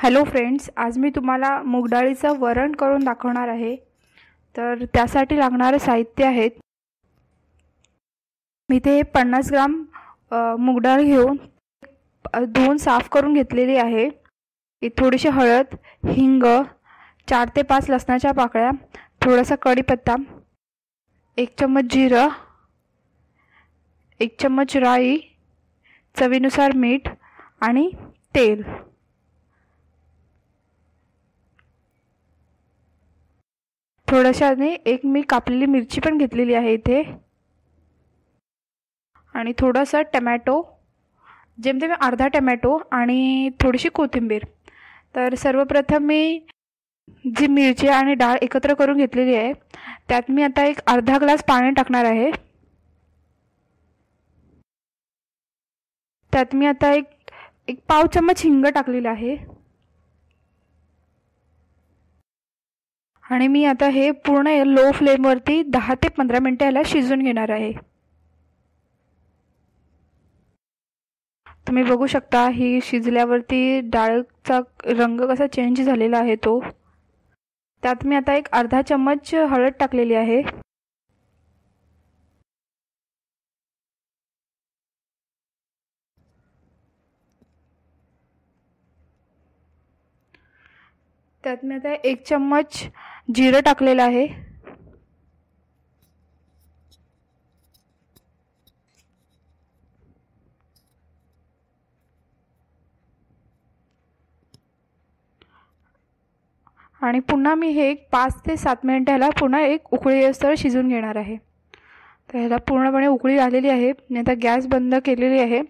Hello friends, आज मी तुम्हाला मूग डाळीचं वरण करून दाखवणार आहे। तर त्यासाठी लागणारे साहित्य आहेत। मी ते 50 ग्राम मूग डाळ घेऊन धुवून साफ करून घेतलेली आहे। थोडीशी हळद, हिंग, 4 ते 5 लसणाच्या पाकळ्या, थोडासा कढीपत्ता, 1 चम्मच जिरं, 1 चम्मच राई, चवीनुसार मीठ आणि तेल। थोड्याशाने एक मी कापलेली मिरची पण घेतलेली आहे इथे, आणि थोडासा टोमॅटो, जेमतेम अर्धा टोमॅटो आणि थोडीशी कोथिंबीर। तर सर्वप्रथम मी जी मिरची आणि डाळ एकत्र करून घेतलेली आहे त्यात मी आता एक अर्धा ग्लास पाणी टाकणार आहे। त्यात मी आता एक पाव चम्मच हिंग टाकलेला आहे, आणि मी आता हे पूर्ण लो फ्लेम वरती 10 ते 15 मिनिटे याला शिजवून घेणार आहे। तुम्ही बघू शकता ही शिजल्यावरती डाळचा रंग कसा चेंज झालेला आहे तो। त्यात मी आता एक अर्धा चम्मच हळद टाकलेली आहे, त्यात मी आता 1 चम्मच जिरं टाकलेलं आहे, आणि पुन्हा मी हे 5 ते 7 मिनिटे याला पुन्हा एक उकळी येऊस्तोवर शिजवून घेणार आहे। तर याला पूर्णपणे उकळी आलेली आहे। मी आता गॅस बंद केलेली आहे।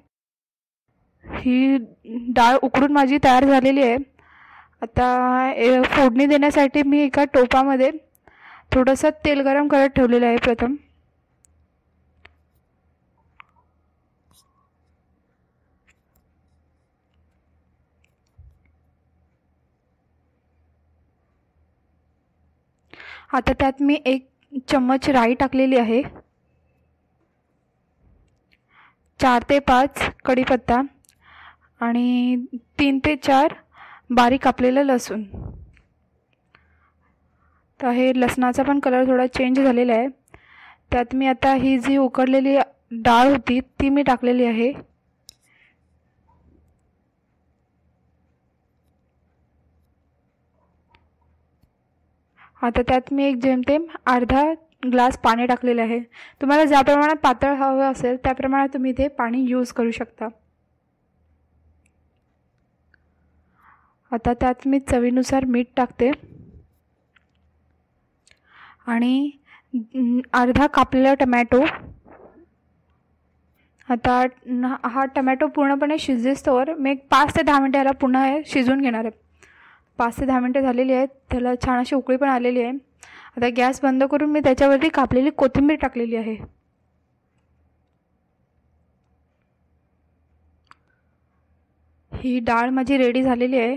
ही डाळ उकडून माझी तयार झालेली आहे। आता फोडणी देण्यासाठी मी एका टोपामध्ये थोडंसं तेल गरम करत ठेवलेलं आहे प्रथम। आता त्यात मी 1 चम्मच राई टाकलेली आहे, 4 ते 5 कढीपत्ता आणि 3 ते 4 बारीक कापलेलं लसूण। तर हे लसणाचा पण कलर थोडा चेंज झालेला आहे। त्यात मी आता ही जी उकडलेली डाळ होती ती मी टाकलेली आहे। आता त्यात मी एक जेमतेम अर्धा ग्लास पाणी टाकलेले आहे। तुम्हाला ज्या प्रमाणात पातळ हवं असेल त्या प्रमाणात तुम्ही इथे पाणी यूज करू शकता। आता त्यात मी चवीनुसार मीठ टाकते, आणि अर्धा कापलेला टोमॅटो। आता हा टोमॅटो पूर्णपणे शिजेस्तोवर मी 5 ते 10 मिनिटे याला पुन्हा शिजवून घेणार आहे। 5 ते 10 मिनिटे झालेली आहेत, त्याला छान अशी उकळी पण आलेली आहे। आता गॅस बंद करून मी त्याच्यावरती कापलेली कोथिंबीर टाकलेली आहे। ही डाळ माझी रेडी झालेली आहे।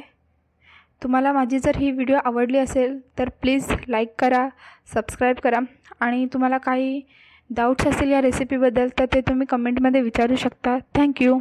तुम्हाला माझी जर ही व्हिडिओ आवडली असेल तर प्लीज लाईक करा, सबस्क्राईब करा, आणि तुम्हाला काही डाऊट्स असतील या रेसिपीबद्दल तर ते तुम्ही कमेंटमध्ये विचारू शकता। थँक्यू।